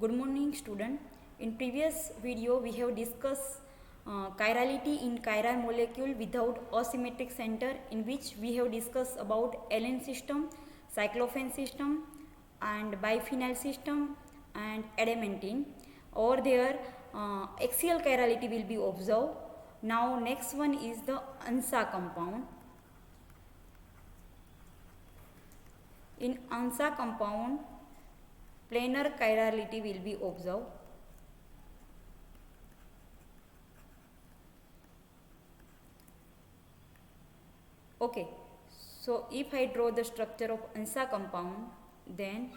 Good morning student. In previous video we have discussed chirality in chiral molecule without asymmetric center, in which we have discussed about alane system, cyclophane system and biphenyl system and adamantine. Over there axial chirality will be observed. Now next one is the ANSA compound. In ANSA compound planar chirality will be observed. Okay, so if I draw the structure of ANSA compound, then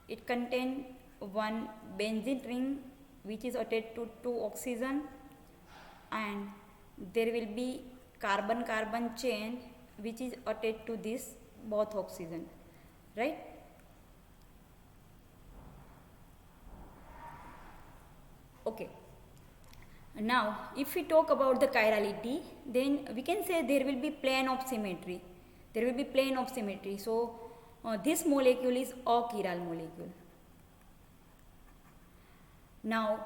it contains one benzene ring which is attached to two oxygen, and there will be carbon-carbon chain which is attached to this both oxygen, right? Okay. Now, if we talk about the chirality, then we can say there will be plane of symmetry. There will be plane of symmetry. So, this molecule is achiral molecule. Now,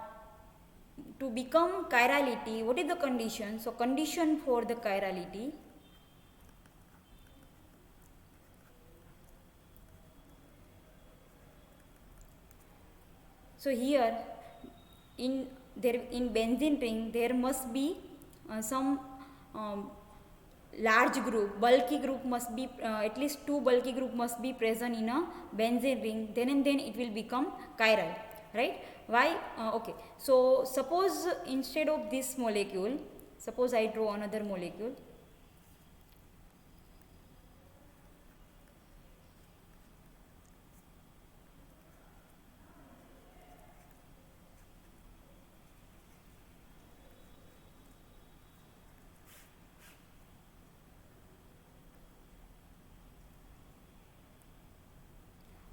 to become chirality, what is the condition? So, condition for the chirality. So, here in benzene ring there must be some large group, bulky group must be, at least two bulky group must be present in a benzene ring, then and then it will become chiral, right? Why? Okay, so suppose instead of this molecule, suppose I draw another molecule.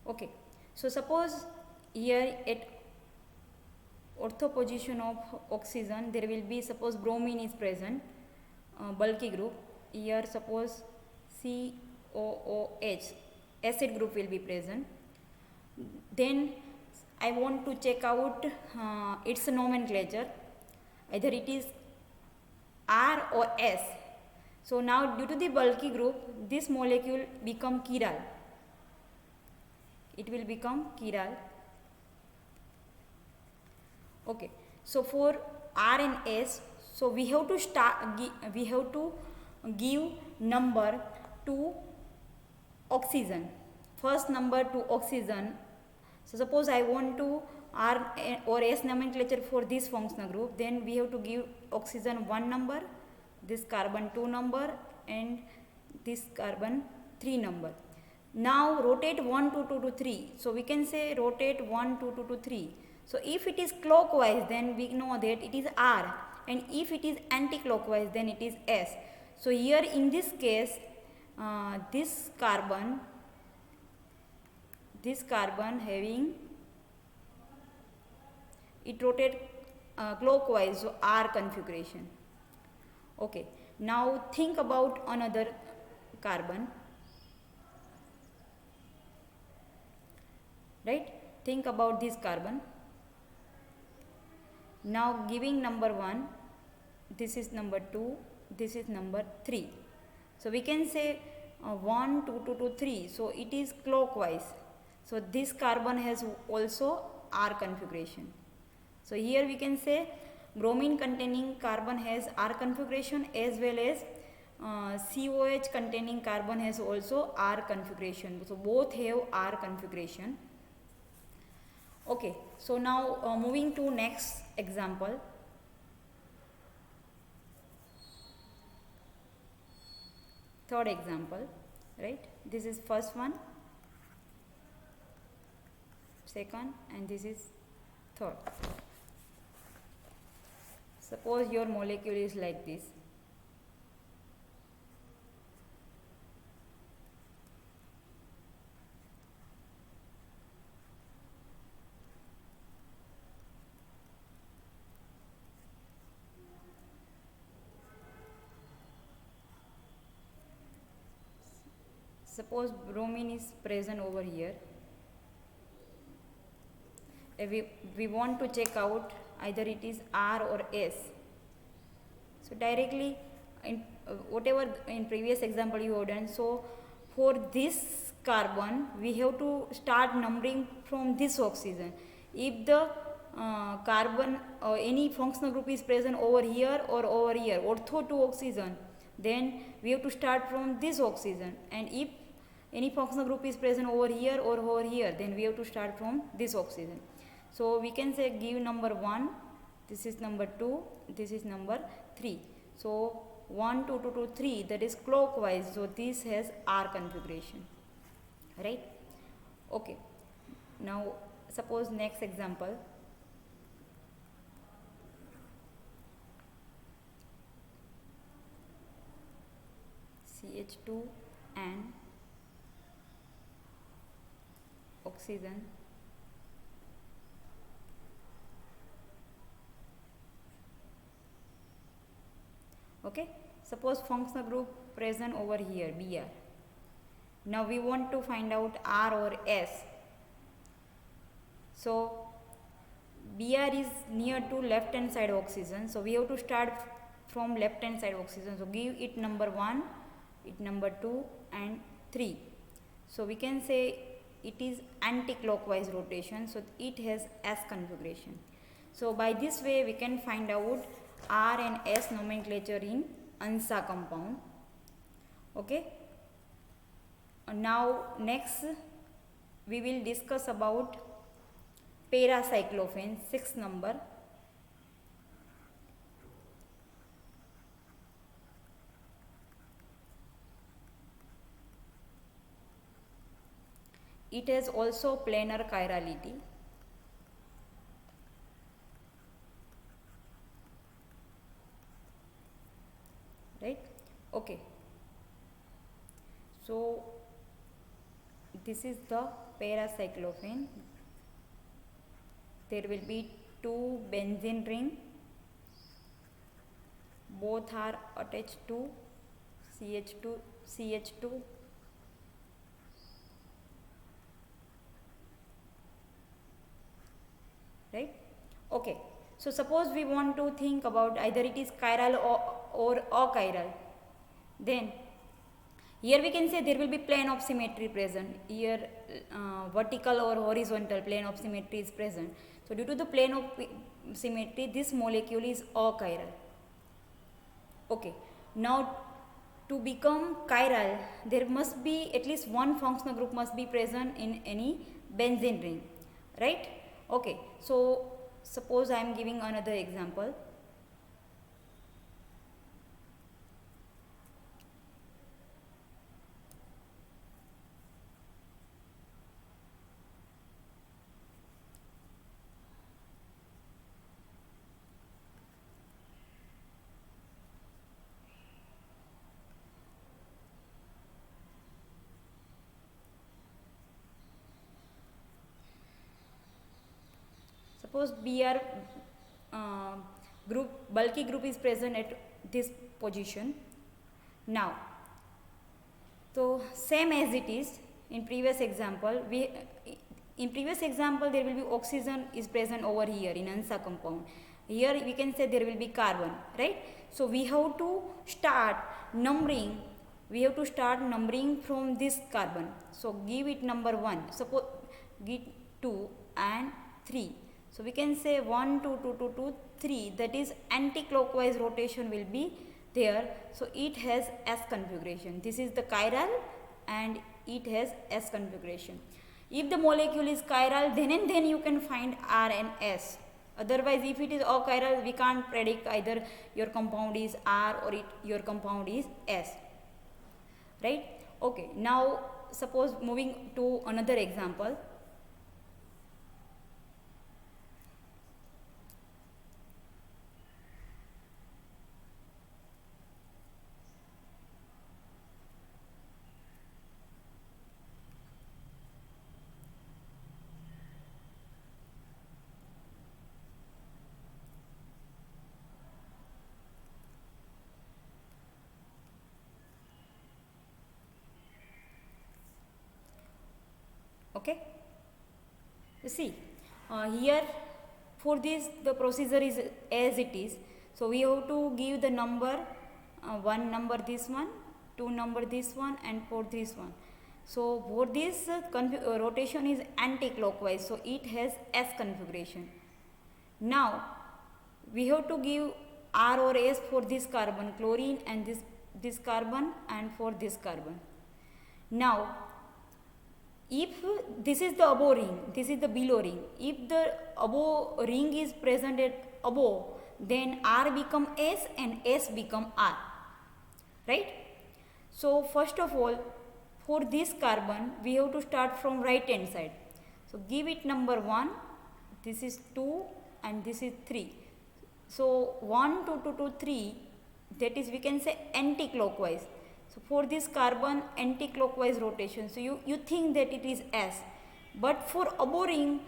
Okay, so suppose here at ortho position of oxygen there will be, suppose bromine is present, bulky group. Here suppose COOH, acid group will be present. Then I want to check out its nomenclature, either it is R or S. So now due to the bulky group this molecule become chiral. It will become chiral. Okay, so for R and S, so we have to give number to oxygen, first number to oxygen. So suppose I want to R or S nomenclature for this functional group, then we have to give oxygen 1 number, this carbon 2 number and this carbon 3 number. Now rotate 1 2 2 to 3, so we can say rotate 1 2 2 to 3. So if it is clockwise then we know that it is R, and if it is anti-clockwise then it is S. So here in this case this carbon having, it rotate clockwise, so R configuration. Okay, now think about another carbon, right? Think about this carbon. Now giving number 1, this is number 2, this is number 3. So we can say 1 2 2 2 3, so it is clockwise. So this carbon has also R configuration. So here we can say bromine containing carbon has R configuration, as well as COH containing carbon has also R configuration. So both have R configuration. Okay, so now moving to next example. Third example, right? This is first one, second, and this is third. Suppose your molecule is like this. Suppose bromine is present over here. we want to check out either it is R or S. So directly in whatever in previous example you have done, so for this carbon we have to start numbering from this oxygen. If the carbon any functional group is present over here or over here, ortho to oxygen, then we have to start from this oxygen, and if any functional group is present over here or over here, then we have to start from this oxygen. So we can say give number 1, this is number 2, this is number 3. So 1, 2, 2, 2, 3, that is clockwise, so this has R configuration, right? Okay, now suppose next example. CH2 and oxygen. Okay, suppose functional group present over here, Br. Now we want to find out R or S. So Br is near to left hand side oxygen, so we have to start from left hand side oxygen. So give it number 1, it number 2 and 3. So we can say it is anti-clockwise rotation, so it has S configuration. So by this way we can find out R and S nomenclature in ANSA compound. Okay. Now next we will discuss about paracyclophane, 6th number. It has also planar chirality. Right? Okay. So this is the paracyclophane. There will be 2 benzene ring. Both are attached to CH2. Right? Okay. So suppose we want to think about either it is chiral or achiral. Then here we can say there will be plane of symmetry present. Here vertical or horizontal plane of symmetry is present. So due to the plane of symmetry, this molecule is achiral. Okay. Now to become chiral, there must be at least one functional group must be present in any benzene ring. Right? Okay. So suppose I am giving another example. Suppose Br group, bulky group is present at this position. Now, so same as it is in previous example, in previous example there will be oxygen is present over here in ANSA compound. Here we can say there will be carbon, right? So we have to start numbering. We have to start numbering from this carbon. So give it number 1. Suppose give 2 and 3. So we can say 1, 2, 2, 2, 2, 3. That is anti-clockwise rotation will be there. So it has S configuration. This is the chiral and it has S configuration. If the molecule is chiral, then and then you can find R and S. Otherwise, if it is achiral, we can't predict either your compound is R or your compound is S. Right? Okay. Now, suppose moving to another example. Okay. You see, Here for this the procedure is as it is. So we have to give the number, one number this one, two number this one, and for this one. So for this rotation is anti-clockwise, so it has S configuration. Now we have to give R or S for this carbon, chlorine, and this carbon, and for this carbon. Now if this is the above ring, this is the below ring, if the above ring is present at above, then R become S and S become R, right? So first of all, for this carbon we have to start from right hand side. So give it number 1, this is 2, and this is 3. So 1, 2, 2, 2, 3, that is we can say anti-clockwise. So for this carbon anti-clockwise rotation, so you think that it is S, but for above ring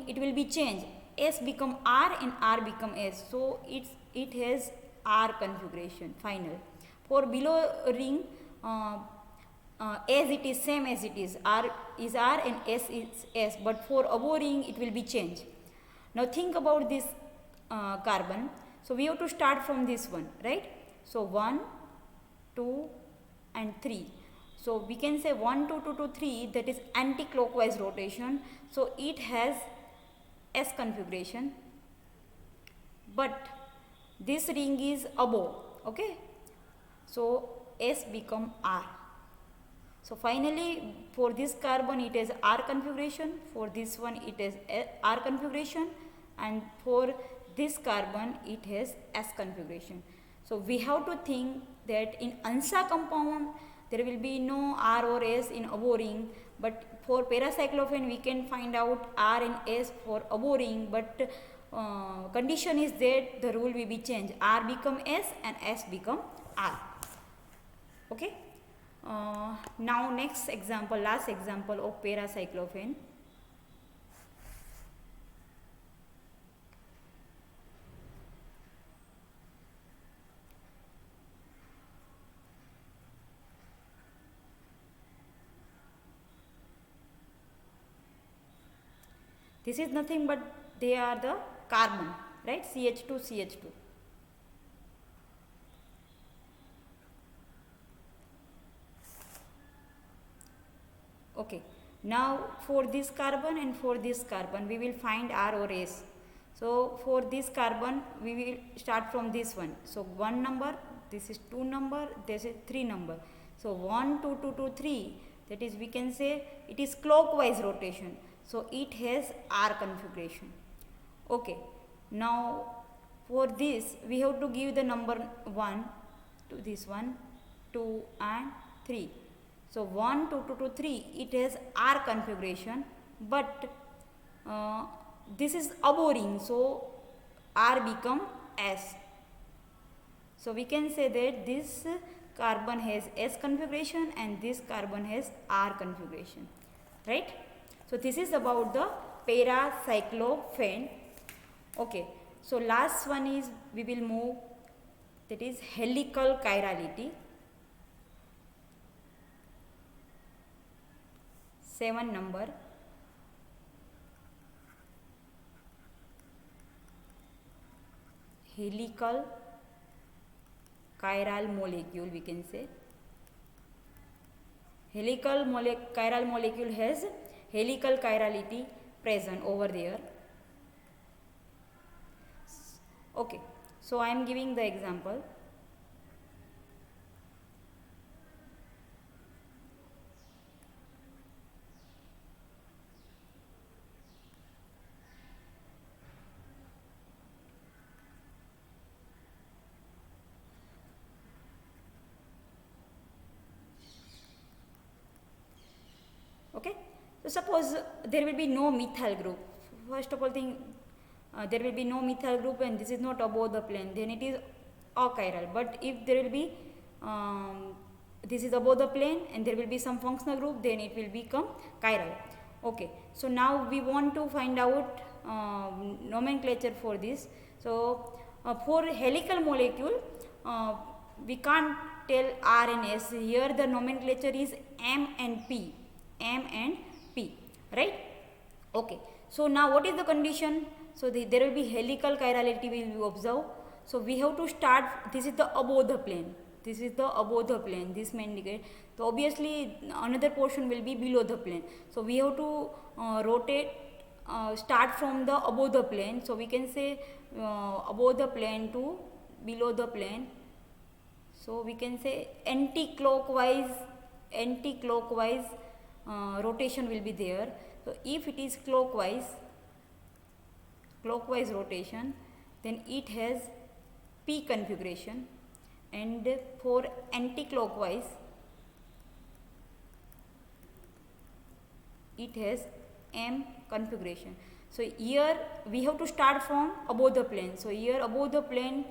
it will be changed. S become R and R become S. So it has R configuration final. For below ring, as it is same as it is, R is R and S is S, but for above ring it will be changed. Now think about this carbon. So we have to start from this one, right? So 1, 2 and 3. So we can say 1, 2, 2, 2, 3, that is anti-clockwise rotation. So it has S configuration, but this ring is above, okay? So S become R. So finally for this carbon it has R configuration, for this one it has R configuration, and for this carbon it has S configuration. So we have to think that in ANSA compound there will be no R or S in above ring, but for paracyclophane we can find out R and S for above ring, but condition is that the rule will be changed. R become S and S become R. Okay. Now next example, last example of paracyclophane. This is nothing but they are the carbon, right? CH2, CH2. Okay. Now for this carbon and for this carbon we will find R or S. So for this carbon we will start from this one. So 1 number, this is 2 number, this is 3 number. So 1, 2, 2, 2, 3, that is we can say it is clockwise rotation. So it has R configuration. Okay. Now for this we have to give the number 1 to this one, 2 and 3. So 1, 2, 2, 2, 3, it has R configuration, but this is above ring, so R become S. So we can say that this carbon has S configuration and this carbon has R configuration, right? So this is about the paracyclophane. Okay. So last one is we will move, that is helical chirality. 7 number. Helical chiral molecule we can say. Helical chiral molecule has helical chirality present over there. Okay. So I am giving the example. Okay. So suppose there will be no methyl group. First of all thing, there will be no methyl group and this is not above the plane, then it is achiral. But if there will be this is above the plane and there will be some functional group, then it will become chiral. Okay. So now we want to find out nomenclature for this. So for helical molecule we can't tell R and S. Here the nomenclature is M and P. M and P, right? Okay. So now what is the condition? So there will be helical chirality will be observed. So we have to start, this is the above the plane. This is the above the plane, this may indicate. So obviously another portion will be below the plane. So we have to rotate, start from the above the plane. So we can say above the plane to below the plane. So we can say anti-clockwise rotation will be there. So if it is clockwise rotation, then it has P configuration, and for anti-clockwise it has M configuration. So here we have to start from above the plane. So here above the plane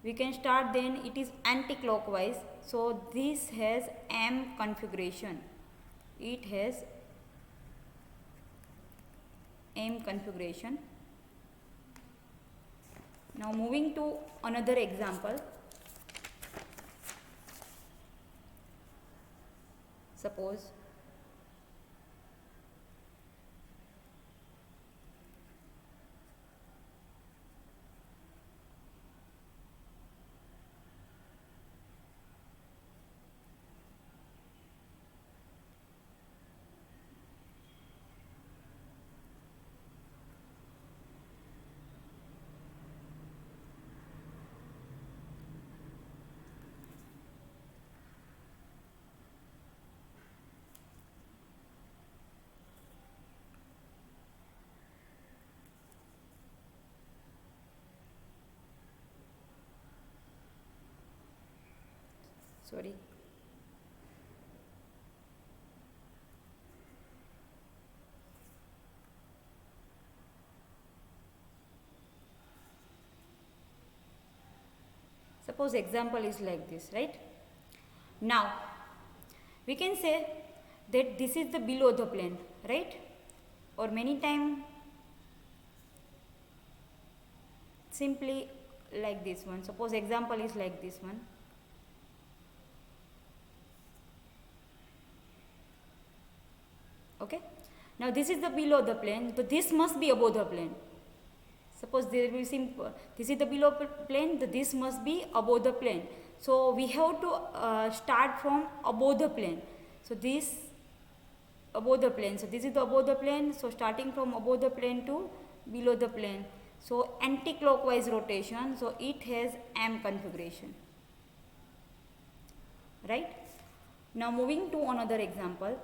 we can start, then it is anti-clockwise. So this has M configuration. It has M configuration. Now moving to another example. Suppose sorry. Suppose example is like this, right? Now we can say that this is the below the plane, right? Or many time simply like this one. Suppose example is like this one. Okay. Now this is the below the plane, so this must be above the plane. Suppose there will be this is the below plane, this must be above the plane. So we have to start from above the plane. So this above the plane. So this is the above the plane. So starting from above the plane to below the plane. So anti-clockwise rotation. So it has M configuration. Right. Now moving to another example.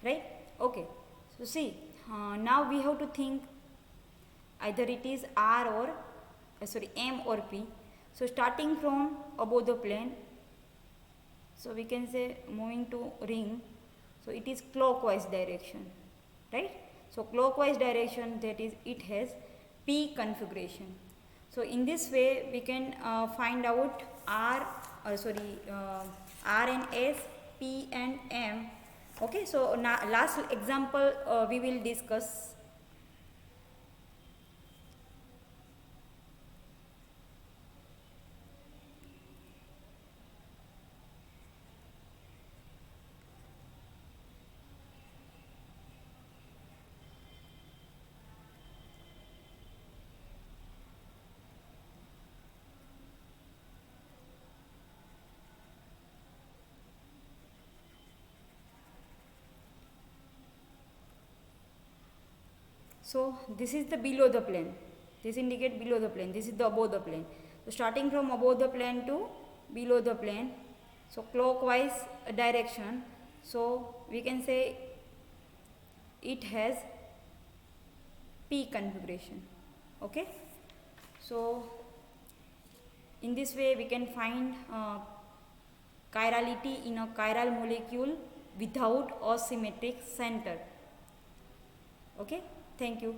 Right. Okay. So see, now we have to think either it is R or M or P. So starting from above the plane, so we can say moving to ring, so it is clockwise direction, right? So clockwise direction, that is it has P configuration. So in this way we can find out R and S, P and M. Okay, so now last example we will discuss. So this is the below the plane. This indicate below the plane. This is the above the plane. So starting from above the plane to below the plane. So clockwise direction. So we can say it has P configuration. Okay. So in this way we can find chirality in a chiral molecule without asymmetric center. Okay. Thank you.